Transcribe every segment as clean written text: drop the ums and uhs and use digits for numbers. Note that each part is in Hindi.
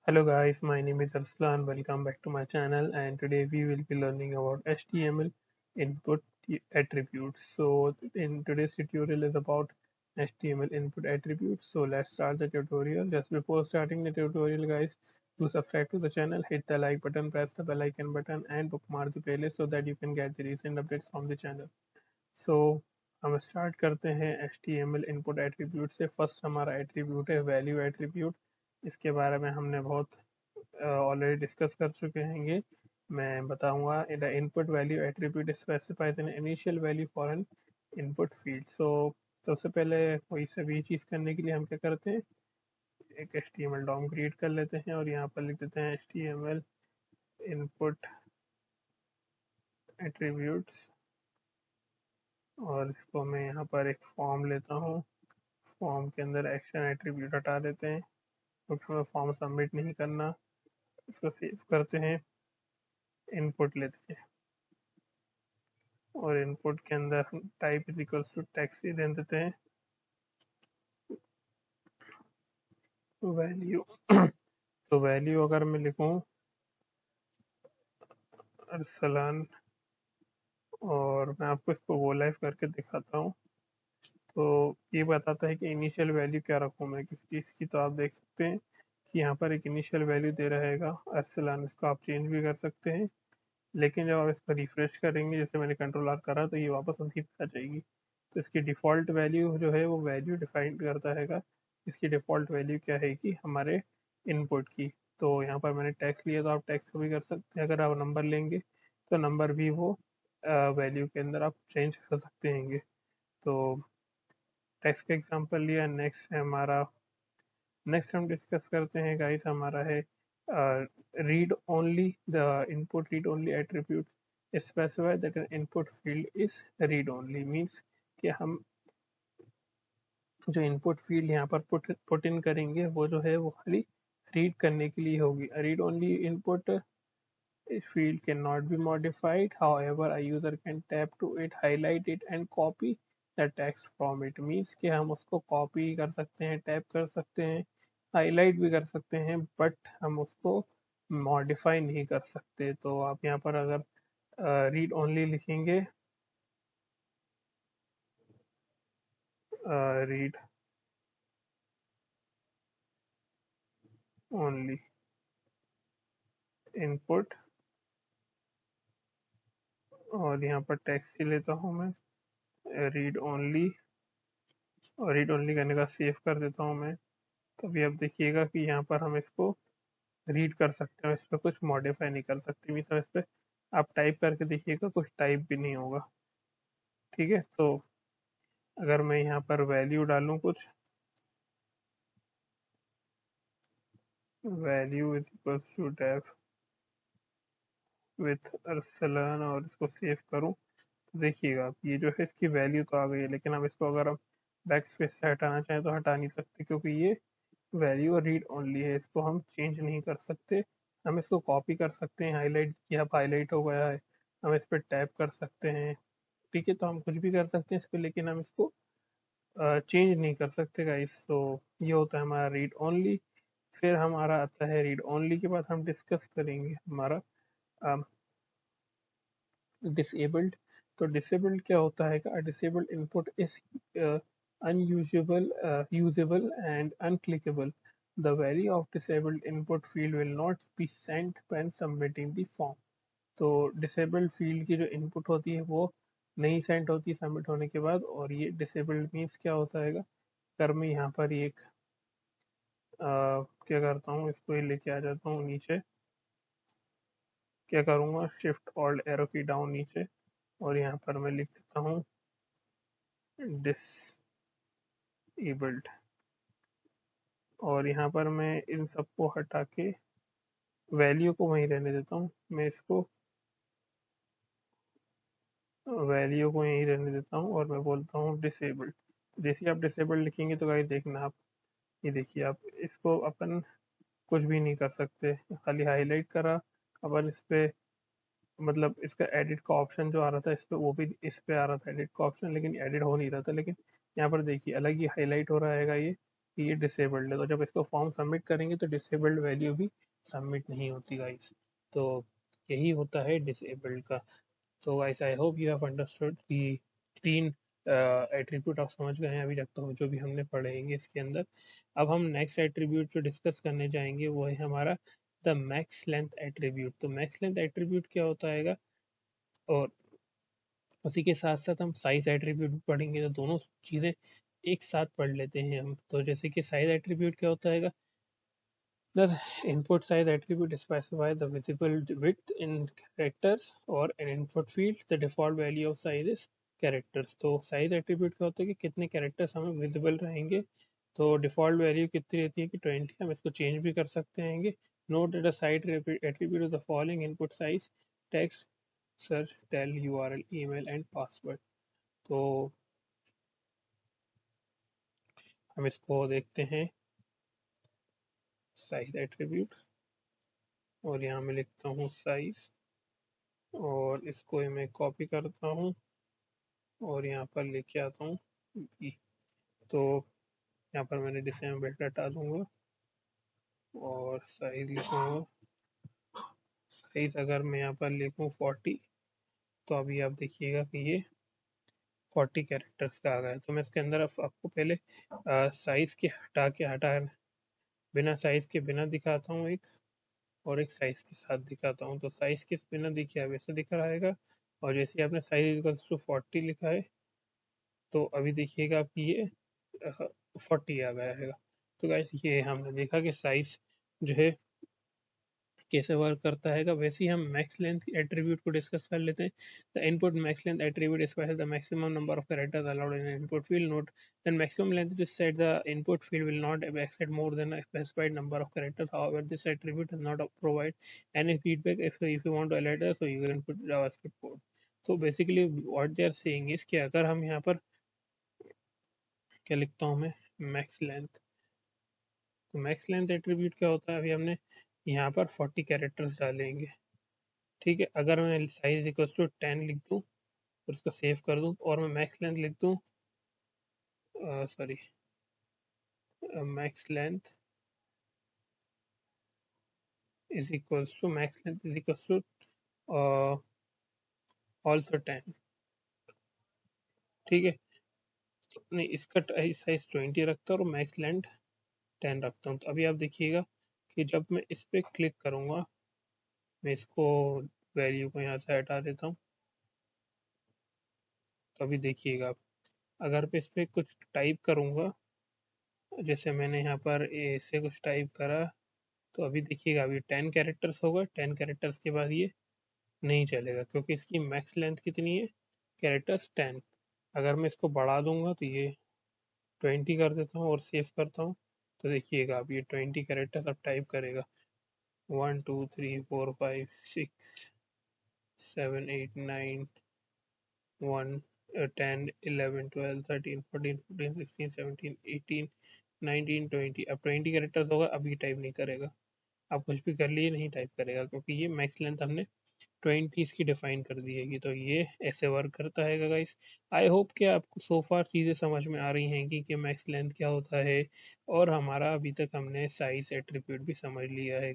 Hello guys, my name is Arslan. Welcome back to my channel, and today we will be learning about HTML input attributes. So in today's tutorial is about HTML input attributes. So let's start the tutorial. Just before starting the tutorial guys, do subscribe to the channel, hit the like button, press the bell icon button and bookmark the playlist so that you can get the recent updates from the channel. So हम स्टार्ट करते हैं HTML इनपुट एट्रीब्यूट से। फर्स्ट हमारा एट्रीब्यूट है वैल्यू एट्रीब्यूट। इसके बारे में हमने बहुत ऑलरेडी डिस्कस कर चुके हैं। ये मैं बताऊंगा। The input value attribute specifies an initial value for an input field. So सबसे पहले कोई सभी चीज़ करने के लिए हम क्या करते हैं, एक HTML डॉम क्रिएट कर लेते हैं और यहाँ पर लिख देते हैं HTML इनपुट एट्रीब्यूट्स, और इसको मैं यहाँ पर एक फॉर्म लेता हूँ। फॉर्म के अंदर एक्शन एट्रीब्यूट हटा देते हैं क्योंकि हमें फॉर्म सबमिट नहीं करना। इसको सेव करते हैं, इनपुट लेते हैं और इनपुट के अंदर हम type is equals to text ही दे देते हैं, वैल्यू। तो वैल्यू अगर मैं लिखूं अरसलान, और मैं आपको इसको वो लाइव करके दिखाता हूँ, तो ये बताता है कि इनिशियल वैल्यू क्या रखूँ मैं किसी चीज़ की। तो आप देख सकते हैं कि यहाँ पर एक इनिशियल वैल्यू दे रहेगा अरसलान। इसको आप चेंज भी कर सकते हैं, लेकिन जब आप इसको रिफ्रेश करेंगे, जैसे मैंने कंट्रोल आर करा, तो ये वापस उसी पे आ जाएगी। तो इसकी डिफ़ॉल्ट वैल्यू जो है वो वैल्यू डिफाइन करता है। इसकी डिफ़ॉल्ट वैल्यू क्या है कि हमारे इनपुट की। तो यहाँ पर मैंने टेक्स्ट लिया, तो आप टेक्स्ट भी कर सकते हैं। अगर आप नंबर लेंगे तो नंबर भी वो वैल्यू के अंदर आप चेंज कर सकते हैं। तो टेक्स्ट का एग्जांपल लिया। नेक्स्ट हम डिस्कस करते हैं गाइस, हमारा है read only. The input read only attribute specify that N input field is read only. Means कि हम जो इनपुट फील्ड यहाँ पर पुट इन करेंगे वो जो है वो खाली रीड करने के लिए होगी। Read only input field cannot be modified. However, a user can tap to it, highlight it and copy the text from it. Means कि हम उसको copy कर सकते हैं, टैप कर सकते हैं, हाईलाइट भी कर सकते हैं, बट हम उसको मॉडिफाई नहीं कर सकते। तो आप यहाँ पर अगर रीड ओनली लिखेंगे, रीड ओनली इनपुट, और यहाँ पर टेक्स्ट ही लेता हूँ मैं, रीड ओनली, और रीड ओनली करने का सेव कर देता हूँ मैं। तभी आप देखिएगा कि यहाँ पर हम इसको रीड कर सकते हैं, इस पर कुछ मॉडिफाई नहीं कर सकते। मीन्स इस पर आप टाइप करके देखिएगा, कुछ टाइप भी नहीं होगा। ठीक है, तो अगर मैं यहाँ पर वैल्यू डालूं कुछ, value is equal to def with Arsalan, और इसको सेव करूं, तो देखिएगा ये जो है इसकी वैल्यू तो आ गई है, लेकिन हम इसको अगर हम बैक स्पेस से हटाना चाहें तो हटा नहीं सकते, क्योंकि ये वैल्यू रीड ओनली है। इसको हम चेंज नहीं कर सकते। हम इसको कॉपी कर सकते हैं, हाईलाइट किया, हाईलाइट हो गया है, हम इस पर टैप कर सकते हैं। ठीक है, तो हम कुछ भी कर सकते हैं इस पर, लेकिन हम इसको चेंज नहीं कर सकते गाइस। तो ये होता है हमारा रीड ओनली। फिर हमारा आता है रीड ओनली के बाद हम डिस्कस करेंगे हमारा डिसेबल्ड। तो डिसेबल्ड क्या होता है? Disabled input is unusable, usable and unclickable. The value of disabled input field will not be sent when submitting the form. तो डिसेबल्ड फील्ड की जो इनपुट होती है वो नहीं सेंड होती सबमिट होने के बाद। और ये डिसेबल्ड मीन्स क्या होता है? अगर मैं यहाँ पर एक क्या करता हूँ, इसको ही लेके आ जाता हूँ नीचे। क्या करूँगा, शिफ्ट ऑल्ट एरो की डाउन नीचे, और यहाँ पर मैं लिख देता हूँ डिसेबल्ड, और यहाँ पर मैं इन सबको हटा के वैल्यू को वहीं रहने देता हूँ। मैं इसको वैल्यू को यहीं रहने देता हूँ और मैं बोलता हूँ डिसेबल्ड। जैसे आप डिसेबल्ड लिखेंगे तो गाइस देखना आप, ये देखिए, आप इसको अपन कुछ भी नहीं कर सकते, खाली हाईलाइट करा अपन इस पे, मतलब इसका एडिट का ऑप्शन जो आ रहा था इस पे, वो भी इस पे आ रहा था एडिट का ऑप्शन, लेकिन एडिट हो नहीं रहा था। लेकिन यहाँ पर देखिए अलग ही हाईलाइट हो रहा है ये, कि ये डिसेबल्ड है, तो जब इसको फॉर्म सबमिट करेंगे तो डिसेबल्ड वैल्यू भी सबमिट नहीं होती गाइस। तो यही होता है डिसेबल्ड का। तो guys I hope you have understood कि 3 एट्रीब्यूट आप समझ गए हैं अभी तक तो जो भी हमने पढ़ेंगे इसके अंदर। अब हम नेक्स्ट एट्रीब्यूट जो डिस्कस करने जाएंगे वो है हमारा द मैक्स लेंथ एट्रीब्यूट। तो मैक्स लेंथ एट्रीब्यूट क्या होता है, और उसी के साथ साथ हम साइज एट्रीब्यूट भी पढ़ेंगे, तो दोनों चीज़ें एक साथ पढ़ लेते हैं हम। तो जैसे कि साइज एट्रीब्यूट क्या होता है, the input size attribute specifies the visible width in characters or an input field. The default value of size is characters. तो size attribute क्या होता है कि कितने characters हमें visible रहेंगे। तो default value कितनी रहती है कि 20। हम इसको change भी कर सकते हैं। Note that the size attribute of the following input size: text, search, tel, URL, email and password। तो हम इसको देखते हैं size attribute, और यहाँ मैं लिखता हूँ size, और इसको मैं कॉपी करता हूँ और यहाँ पर लेके आता हूँ बी। तो यहाँ पर मैंने डिसेंबर हटा दूंगा और साइज लिखूंगा। साइज अगर मैं यहाँ पर लिखूँ 40, तो अभी आप देखिएगा कि ये 40 कैरेक्टर्स का आ गया। तो मैं इसके अंदर आपको पहले साइज के हटा बिना साइज के बिना दिखाता हूँ एक, और एक साइज के साथ दिखाता हूँ। तो साइज के बिना देखिए वैसे दिख रहेगा, और जैसे आपने साइज इक्वल्स टू 40 लिखा है तो अभी देखिएगा कि ये 40 आ गया है। तो गाइस ये हमने देखा कि साइज जो है कैसे वर्क करता है। वैसे ही हम मैक्स लेंथ एट्रीब्यूट को डिस्कस कर लेते हैं। The input max length attribute specifies the maximum number of characters allowed in input field. Note then maximum length is set, the input field will not accept more than a specified number of characters. However, this attribute does not provide any feedback if you want to alert us, so you can put JavaScript code. So basically what they are saying is कि अगर हम यहाँ पर क्या लिखता हूँ मैं, मैक्स लेंथ। तो मैक्स लेंथ एट्रीब्यूट क्या होता है, अभी हमने यहाँ पर 40 कैरेक्टर्स डालेंगे। ठीक है, अगर मैं साइज इक्वल टू 10 लिख दूँ और इसको सेव कर दूँ और मैं मैक्स लेंथ लिख दूँ, sorry max length is equals to max length is equals to also 10। ठीक है, नहीं इसका साइज 20 रखता हूँ और मैक्स लेंथ 10 रखता हूँ। तो अभी आप देखिएगा कि जब मैं इस पर क्लिक करूँगा, मैं इसको वैल्यू को यहाँ से हटा देता हूँ। तो अभी देखिएगा अगर मैं इस पर कुछ टाइप करूँगा, जैसे मैंने यहाँ पर ऐसे कुछ टाइप करा, तो अभी देखिएगा अभी 10 कैरेक्टर्स होगा। 10 कैरेक्टर्स के बाद ये नहीं चलेगा क्योंकि इसकी मैक्स लेंथ कितनी है, कैरेक्टर्स 10। अगर मैं इसको बढ़ा दूंगा तो ये 20 कर देता हूँ और सेव करता हूँ, तो देखिएगा अब ये 20 कैरेक्टर्स अब टाइप करेगा। 1 2 3 4 5 6 7 8 9 1 10 11 12 13 14 15 16 17 18 19 20। अब 20 कैरेक्टर्स होगा, अभी टाइप नहीं करेगा। आप कुछ भी कर लिए नहीं टाइप करेगा क्योंकि ये मैक्स लेंथ हमने 20 इसकी डिफाइन कर दी है। तो ये ऐसे वर्क करता है गाइस। आई होप कि आपको सो फार चीज़ें समझ में आ रही हैं कि मैक्स लेंथ क्या होता है, और हमारा अभी तक हमने साइज एट्रीब्यूट भी समझ लिया है।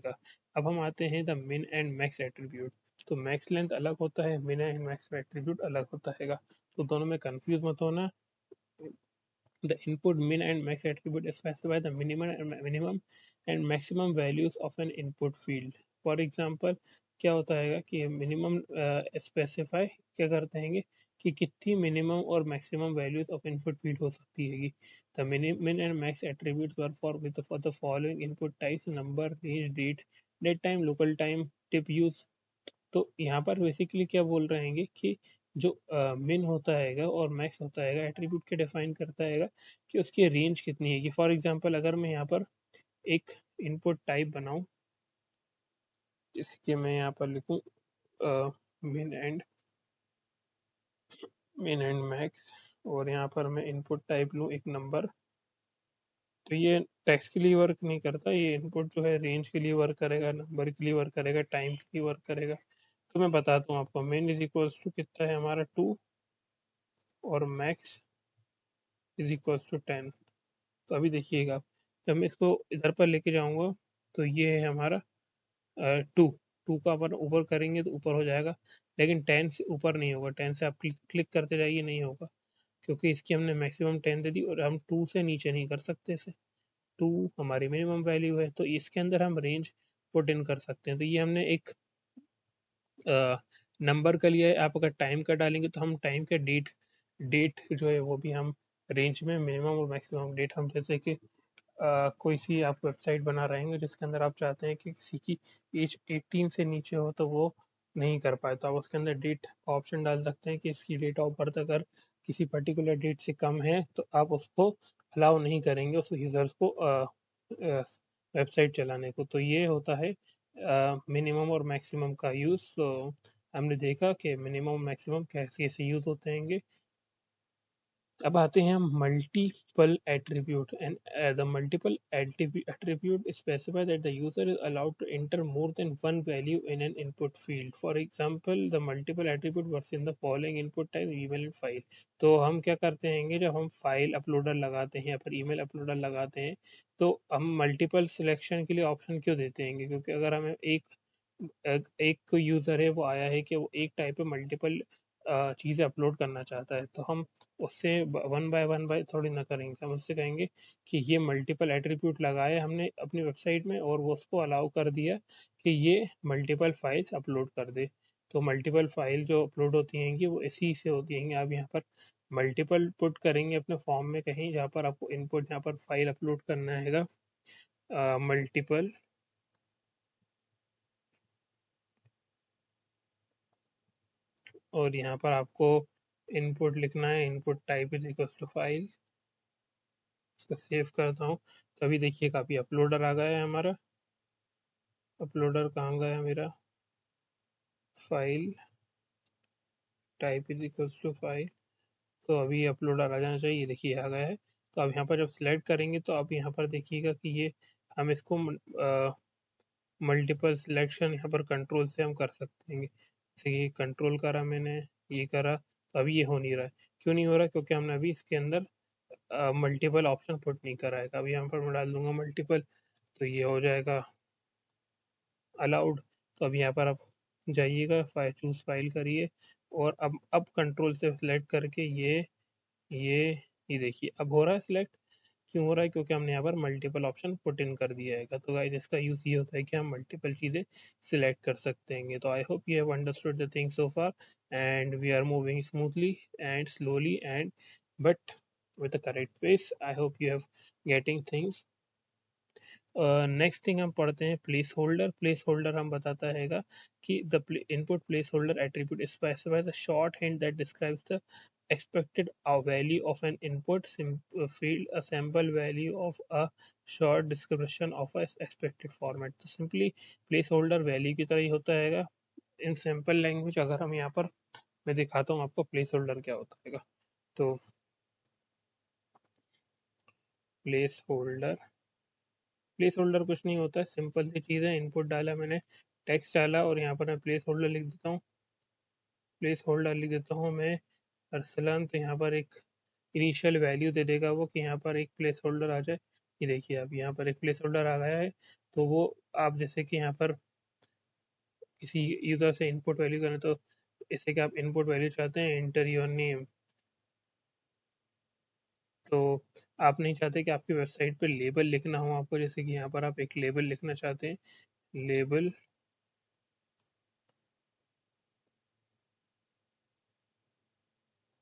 अब हम आते हैं द मिन एंड मैक्स एट्रीब्यूट। तो मैक्स लेंथ अलग होता है, मिन एंड मैक्स एट्रीब्यूट अलग होता है। तो दोनों में कंफ्यूज मत होना। The input min and max attribute specify the minimum and maximum values of an input field. For example, क्या होता है कि मिनिमम स्पेसिफाई क्या करते हैं कि कितनी मिनिमम और maximum values of input field हो सकती है। The min and max attributes were for the following input types: number, range, date time, local time, tip use। तो यहाँ पर बेसिकली क्या बोल रहे हैं कि जो मिन होता है और मैक्स होता है एट्रीब्यूट के डिफाइन करता है कि उसकी रेंज कितनी है। कि फॉर एग्जांपल अगर मैं यहाँ पर एक इनपुट टाइप बनाऊं, जिसके मैं यहाँ पर लिखूं मिन एंड मैक्स, और यहाँ पर मैं इनपुट टाइप लूँ एक नंबर, तो ये टेक्स्ट के लिए वर्क नहीं करता। ये इनपुट जो है रेंज के लिए वर्क करेगा, नंबर के लिए वर्क करेगा, टाइम के लिए वर्क करेगा। तो मैं बताता हूँ आपको, मिन इज इक्वल्स टू कितना है हमारा 2 और मैक्स इज इक्वल्स टू 10। तो अभी देखिएगा जब मैं इसको इधर पर लेके जाऊंगा तो ये है हमारा 2। 2 का अपन ऊपर करेंगे तो ऊपर हो जाएगा, लेकिन 10 से ऊपर नहीं होगा। 10 से आप क्लिक क्लिक करते जाइए, नहीं होगा, क्योंकि इसकी हमने मैक्सिमम 10 दे दी और हम 2 से नीचे नहीं कर सकते इसे। 2 हमारी मिनिमम वैल्यू है, तो इसके अंदर हम रेंज पुट इन कर सकते हैं। तो ये हमने एक नंबर का लिया है। आप अगर टाइम का डालेंगे तो हम टाइम के डेट डेट जो है वो भी हम रेंज में मिनिमम और मैक्सिमम डेट हम, जैसे कि कोई सी आप वेबसाइट बना रहे हैं जिसके अंदर आप चाहते हैं कि किसी की एज 18 से नीचे हो तो वो नहीं कर पाए, तो आप उसके अंदर डेट ऑप्शन डाल सकते हैं कि इसकी डेट ऑफ बर्थ अगर किसी पर्टिकुलर डेट से कम है तो आप उसको अलाउ नहीं करेंगे उस यूजर्स को वेबसाइट चलाने को। तो ये होता है मिनिमम और मैक्सिमम का यूज़। हमने देखा कि मिनिमम मैक्सिमम कैसे कैसे यूज़ होते हैं। अब आते हैं हम multiple attribute and the multiple attribute specify that the user is allowed to enter more than one value in an input field. For example, the multiple attribute works in the following input type: email and file. तो हम क्या करते हैं, जब हम फाइल अपलोडर लगाते हैं या फिर ईमेल अपलोडर लगाते हैं तो हम मल्टीपल सिलेक्शन के लिए ऑप्शन क्यों देते हैं? क्योंकि अगर हमें एक यूज़र है वो आया है कि वो एक टाइप पे मल्टीपल चीज़ें अपलोड करना चाहता है, तो हम उससे वन बाय थोड़ी ना करेंगे। हम उससे कहेंगे कि ये मल्टीपल एट्रीब्यूट लगाए हमने अपनी वेबसाइट में और वो उसको अलाउ कर दिया कि ये मल्टीपल फाइल्स अपलोड कर दे। तो मल्टीपल फाइल जो अपलोड होती हैं वो इसी से होती हैं। आप यहाँ पर मल्टीपल पुट करेंगे अपने फॉर्म में कहीं जहाँ पर आपको इनपुट यहाँ पर फाइल अपलोड करना है मल्टीपल, और यहाँ पर आपको इनपुट लिखना है, input type is equal to file. इसको सेव करता हूँ, तो अभी देखिए काफ़ी अपलोडर आ गया है हमारा। अपलोडर कहाँ गया मेरा? File type is equal to file. तो अभी अपलोडर आ जाना चाहिए, देखिए आ गया है। तो अब यहाँ पर जब सिलेक्ट करेंगे तो आप यहाँ पर देखिएगा कि ये हम इसको मल्टीपल सिलेक्शन यहाँ पर कंट्रोल से हम कर सकते हैं। जैसे ये कंट्रोल करा मैंने, ये करा, तो अभी ये हो नहीं रहा है। क्यों नहीं हो रहा? क्योंकि हमने अभी इसके अंदर मल्टीपल ऑप्शन पुट नहीं करा है। तो अभी यहाँ पर मैं डाल दूंगा मल्टीपल, तो ये हो जाएगा अलाउड। तो अब यहाँ पर आप जाइएगा, फाइल चूज फाइल करिए और अब कंट्रोल से सिलेक्ट करके ये ये देखिए अब हो रहा है सिलेक्ट। क्यों हो रहा है? क्योंकि हमने यहाँ पर मल्टीपल ऑप्शन पुट इन कर दिया है। तो गाइस इसका यूज ये होता है कि हम मल्टीपल चीजें सिलेक्ट कर सकते हैं। तो I hope you have understood the thing so far and we are moving smoothly and slowly and but with the correct pace. I hope you have getting things. Next thing हम पढ़ते हैं प्लेस होल्डर। प्लेस होल्डर हम बताता हैगा कि the input place holder attribute specifies a short hand that describes the expected value of an input field, a sample value of a short description of a expected format. तो सिंपली प्लेस होल्डर वैल्यू की तरह ही होता हैगा इन सिंपल लैंग्वेज। अगर हम यहाँ पर मैं दिखाता हूँ आपको प्लेस होल्डर क्या होता हैगा। तो प्लेस होल्डर प्लेस होल्डर कुछ नहीं होता है, सिंपल सी चीज़ है। इनपुट डाला मैंने, टेक्स्ट डाला और यहाँ पर मैं प्लेस होल्डर लिख देता हूँ। प्लेस होल्डर लिख देता हूँ मैं अरसलान, तो यहाँ पर एक इनिशियल वैल्यू दे देगा वो कि यहाँ पर एक प्लेस होल्डर आ जाए। ये देखिए अब यहाँ पर एक प्लेस होल्डर आ गया है। तो वो आप जैसे कि यहाँ पर किसी यूज़र से इनपुट वैल्यू करें तो इससे कि आप इनपुट वैल्यू चाहते हैं एंटर योर नेम, तो आप नहीं चाहते कि आपकी वेबसाइट पे लेबल लिखना हो आपको, जैसे कि यहाँ पर आप एक लेबल लिखना चाहते हैं, label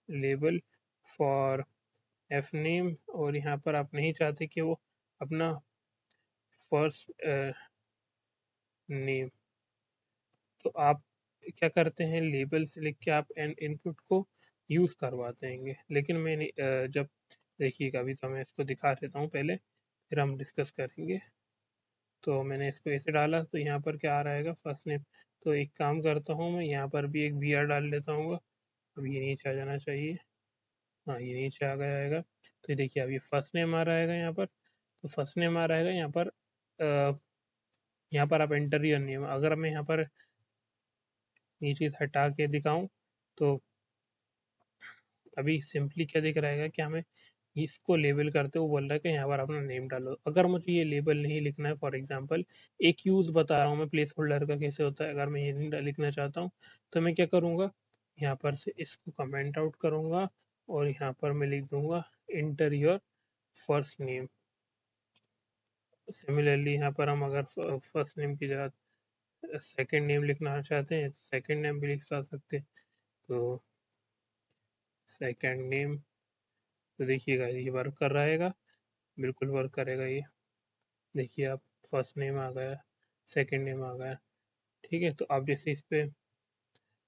label for F name, और यहाँ पर आप नहीं चाहते कि वो अपना फर्स्ट नेम, तो आप क्या करते हैं, लेबल से लिख के आप इनपुट को यूज़ करवाते हैं। लेकिन मैंने जब देखिएगा अभी तो मैं इसको दिखा देता हूँ पहले, फिर हम डिस्कस करेंगे। तो मैंने इसको ऐसे डाला तो यहाँ पर क्या आ रहा है फर्स्ट नेम। तो एक काम करता हूँ मैं यहाँ पर भी एक वी आर डाल लेता हूँ। अब ये नीचे आ जाना चाहिए, हाँ ये नीचे आ गया आएगा। तो ये देखिए अब ये फर्स्ट नेम आ रहा है यहाँ पर। तो फर्स्ट नेम आ रहा है यहाँ पर आप एंटर योर नेम। अगर मैं यहाँ पर ये चीज़ हटा के दिखाऊं तो अभी सिंपली क्या दिख रहा है कि हमें इसको लेबल करते हुए बोल रहा है कि यहाँ पर अपना नेम डालो। अगर मुझे ये लेबल नहीं लिखना है, फॉर एग्जांपल एक यूज़ बता रहा हूँ मैं प्लेस होल्डर का कैसे होता है, अगर मैं ये नहीं लिखना चाहता हूँ तो मैं क्या करूँगा, यहाँ पर से इसको कमेंट आउट करूँगा और यहाँ पर मैं लिख दूंगा inter your first name. Similarly यहाँ पर हम अगर फर्स्ट नेम की जगह सेकंड नेम लिखना चाहते हैं तो सेकंड नेम भी लिख सकते हैं। तो सेकंड नेम, तो देखिएगा ये वर्क कर रहेगा, बिल्कुल वर्क करेगा ये। देखिए आप, फर्स्ट नेम आ गया, सेकंड नेम आ गया। ठीक है, तो आप जैसे इस पे,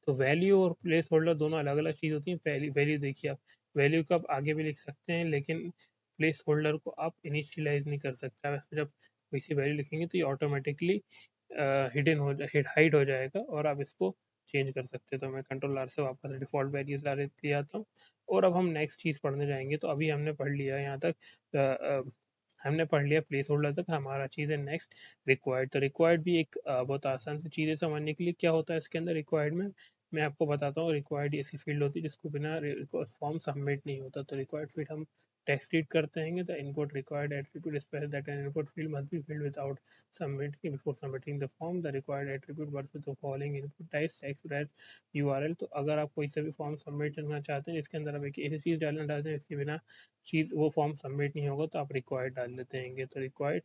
तो वैल्यू और प्लेस होल्डर दोनों अलग अलग चीज़ होती है। पहली वैल्यू देखिए आप, वैल्यू को आप आगे भी लिख सकते हैं लेकिन प्लेस होल्डर को आप इनिशियलाइज नहीं कर सकते। आप जब वैसी वैल्यू लिखेंगे तो ये ऑटोमेटिकली हिडन हो हाइड हो जाएगा और आप इसको चेंज कर सकते हैं। तो मैं कंट्रोल आर से वापस डिफॉल्ट वैल्यूज डाल ले आता हूँ और अब हम नेक्स्ट चीज़ पढ़ने जाएंगे। तो अभी हमने पढ़ लिया यहाँ तक, हमने पढ़ लिया प्लेस होल्डर तक। हमारा चीज़ है नेक्स्ट रिक्वायर्ड। तो रिक्वायर्ड भी एक बहुत आसान सी चीज़ है समझने के लिए। क्या होता है इसके अंदर रिक्वायर्ड में, मैं आपको बताता हूँ। रिक्वायर्ड ऐसी फील्ड होती है जिसको बिना फॉर्म सबमिट नहीं होता। तो रिक्वायर्ड फील्ड हम टेक्स्ट रीड करते हैं, the input required attribute special that N input field must be filled without submitting before submitting the form. The required attribute works with the following input types text red URL। तो अगर आप कोई सा भी फॉर्म सबमिट करना चाहते हैं जिसके अंदर आप एक ऐसी चीज़ डालना चाहते हैं इसके बिना चीज़ वो फॉर्म सबमिट नहीं होगा तो आप रिक्वायर्ड डाल देते हैं। तो रिक्वायर्ड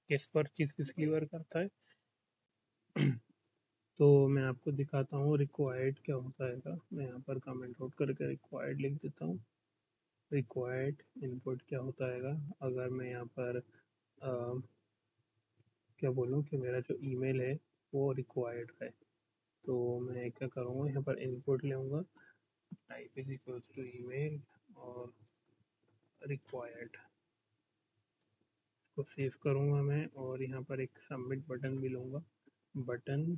किस पर चीज़ किसकी वर्क करता है तो मैं आपको दिखाता हूँ रिक्वायर्ड क्या होता है। मैं यहाँ पर कमेंट आउट करके रिक्वायर्ड लिख देता हूँ। रिक्वायर्ड इनपुट क्या होता है, अगर मैं यहाँ पर क्या बोलूँ कि मेरा जो ईमेल है वो रिक्वायर्ड है, तो मैं क्या करूँगा, यहाँ पर इनपुट लूँगा, type is equals to email और रिक्वायर्ड को सेव करूँगा मैं और यहाँ पर एक सबमिट बटन भी लूँगा, बटन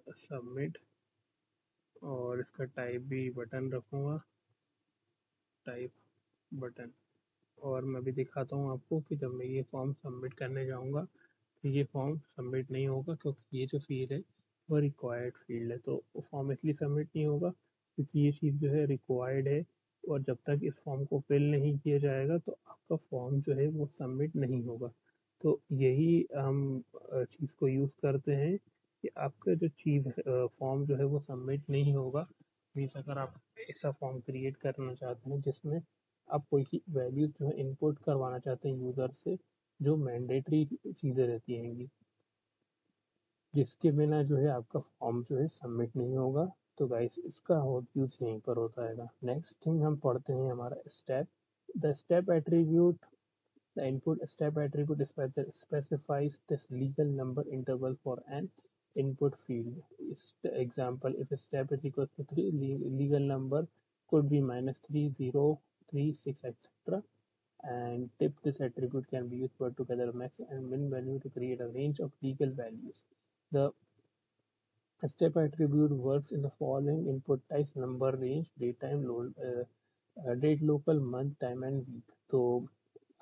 सबमिट, और इसका टाइप भी बटन रखूँगा, टाइप बटन। और मैं भी दिखाता हूँ आपको कि जब मैं ये फॉर्म सबमिट करने जाऊँगा तो ये फॉर्म सबमिट नहीं होगा क्योंकि ये जो फील्ड है वो रिक्वायर्ड फील्ड है। तो वो फॉर्म इसलिए सबमिट नहीं होगा क्योंकि ये चीज़ जो है रिक्वायर्ड है और जब तक इस फॉर्म को फिल नहीं किया जाएगा तो आपका फॉर्म जो है वो सबमिट नहीं होगा। तो यही हम चीज़ को यूज़ करते हैं कि आपका जो चीज़ फॉर्म जो है वो सबमिट नहीं होगा। मीन्स अगर आप ऐसा फॉर्म क्रिएट करना चाहते हैं जिसमें आप कोई सी वैल्यूज जो है इनपुट करवाना चाहते हैं यूज़र से, जो मैंडेटरी चीज़ें रहती हैं जिसके बिना जो है आपका फॉर्म जो है सबमिट नहीं होगा। तो गाइस इसका यूज यहीं पर होता है। नेक्स्ट थिंग हम पढ़ते हैं हमारा step. The step attribute, the input step attribute specifies the legal number interval for an input field. Example, if a step is equals to 3, legal number could be -3, 0, 3, 6, etc. And tip, this attribute can be used for together max and min value to create a range of legal values. The step attribute works in the following input types: number, range, date, time, date, local, month, time and week. तो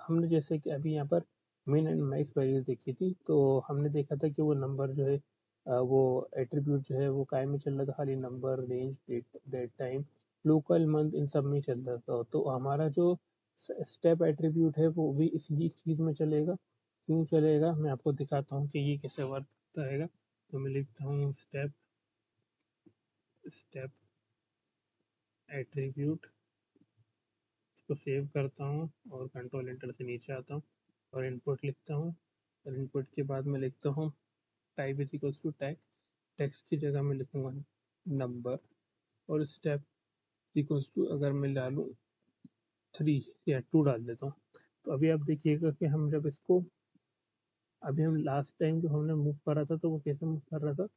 हमने जैसे कि अभी यहाँ पर मिन एंड मैक्स वैल्यूज देखी थी, तो हमने देखा था कि वो नंबर जो है वो एट्रीब्यूट जो है वो काय में चल रहा था, खाली number, range, date time, local, month, इन सब में चल रहा था। तो हमारा जो स्टेप एट्रीब्यूट है वो भी इसी चीज़ में चलेगा। क्यों चलेगा मैं आपको दिखाता हूँ कि ये कैसे वर्क करेगा। तो मैं लिखता हूँ स्टेप एट्रीब्यूट, इसको सेव करता हूँ और कंट्रोल एंटर से नीचे आता हूँ और इनपुट लिखता हूँ। और इनपुट के बाद मैं लिखता हूँ type is equals to text, text की जगह मैं लिखूंगा नंबर और स्टेप इक्वल्स टू अगर मैं डालूँ 3 या 2 डाल देता हूँ। तो अभी आप देखिएगा कि हम जब इसको, अभी हम लास्ट टाइम जो हमने मूव कर रहा था तो वो कैसे मूव कर रहा था,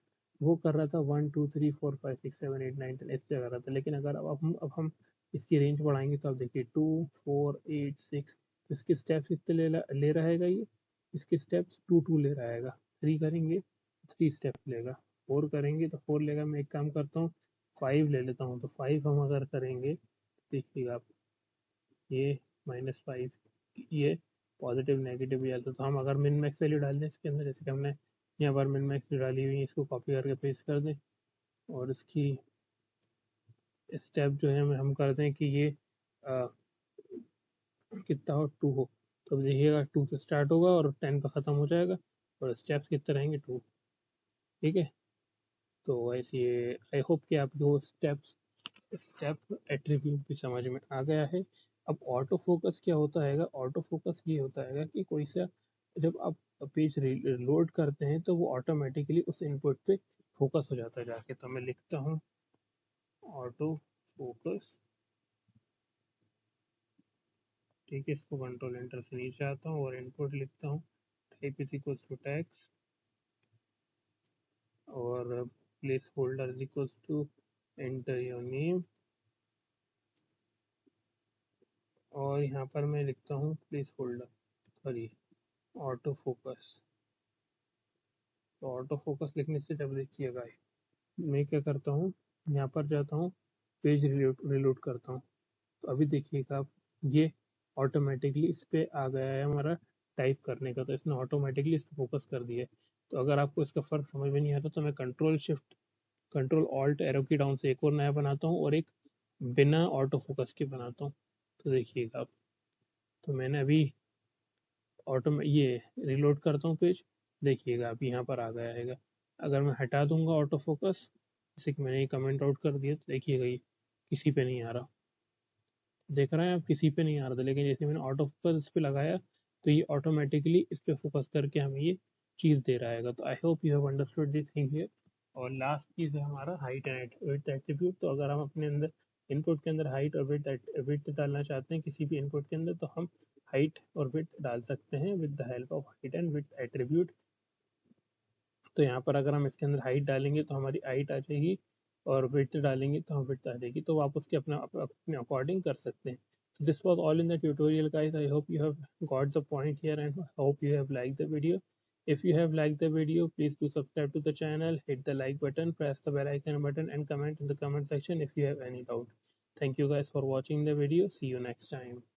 वो कर रहा था 1 2 3 4 5 6 7 8 9 10 ऐसे कर रहा था। लेकिन अगर अब हम इसकी रेंज बढ़ाएंगे तो आप देखिए 2 4 8 6, इसके स्टेप्स कितने ले रहेगा ये, इसके स्टेप्स 2 2 ले रहेगा। 3 करेंगे 3 स्टेप्स लेगा, 4 करेंगे तो 4 लेगा। मैं एक काम करता हूँ 5 ले लेता हूँ, तो 5 हम अगर करेंगे देखिएगा आप, ये -5, ये पॉजिटिव नेगेटिव भी आता है। तो हम अगर मिन मैक्स वैल्यू डाल दें इसके अंदर, जैसे कि हमने यहाँ पर मिन मैक्स डाली हुई है, इसको कॉपी करके पेस्ट कर दें और इसकी स्टेप जो है हम करते हैं कि ये कितना हो 2 हो, तो अब देखिएगा 2 से स्टार्ट होगा और 10 पे ख़त्म हो जाएगा और स्टेप्स कितने रहेंगे 2। ठीक है, तो ऐसे ये आई होप कि आपको स्टेप एट्रीब्यूट भी समझ में आ गया है। अब ऑटो फोकस क्या होता है? ऑटो फोकस ये होता है कि कोई सा जब आप पेज लोड करते हैं तो वो ऑटोमेटिकली उस इनपुट पे फोकस हो जाता है जाके। तो मैं लिखता हूँ ऑटो फोकस। ठीक है, इसको कंट्रोल एंटर से नीचे आता हूँ और इनपुट लिखता हूँ type is equal to text और placeholder is equal to enter your name और यहाँ पर मैं लिखता हूँ placeholder sorry autofocus. तो ऑटो फोकस लिखने से जब देखिएगा मैं क्या करता हूँ, यहाँ पर जाता हूँ पेज रिलोड करता हूँ। तो अभी देखिएगा आप ये ऑटोमेटिकली इस पे आ गया है हमारा टाइप करने का, तो इसने ऑटोमेटिकली इस पे फोकस कर दिया है। तो अगर आपको इसका फ़र्क समझ में नहीं आता तो मैं कंट्रोल ऑल्ट एरो की डाउन से एक और नया बनाता हूँ और एक बिना ऑटो फोकस के बनाता हूँ। तो देखिएगा आप, तो मैंने अभी ऑटो में ये रिलोड करता हूँ पेज, देखिएगा आप यहाँ पर आ गया है। अगर मैं हटा दूंगा ऑटो फोकस, जैसे कि मैंने ये कमेंट आउट कर दिया, तो देखिएगा ये किसी पे नहीं आ रहा। देख रहे हैं आप, किसी पे नहीं आ रहा था, लेकिन जैसे मैंने ऑटो फोकस इस पे लगाया तो ये ऑटोमेटिकली इस पे फोकस करके हमें ये चीज़ दे रहा है। तो I hope you have understood this thing here. और लास्ट चीज़ है हमारा हाइट एंड विड्थ एट्रीब्यूट। तो अगर हम अपने अंदर इनपुट के अंदर हाइट और विड्थ डालना चाहते हैं किसी भी इनपुट के अंदर, तो हम हाइट और विड्थ डाल सकते हैं with the help of height and width attribute. तो यहाँ पर अगर हम इसके अंदर हाइट डालेंगे तो हमारी हाइट आ जाएगी और विड्थ डालेंगे तो हम विड्थ आ जाएगी, तो आप उसके अपने अकॉर्डिंग कर सकते हैं। So this was all in the tutorial guys. I hope you have got the point here and hope you have liked the video. If you have liked the video, please do subscribe to the channel, hit the like button, press the bell icon button and comment in the comment section if you have any doubt. Thank you guys for watching the video. See you next time.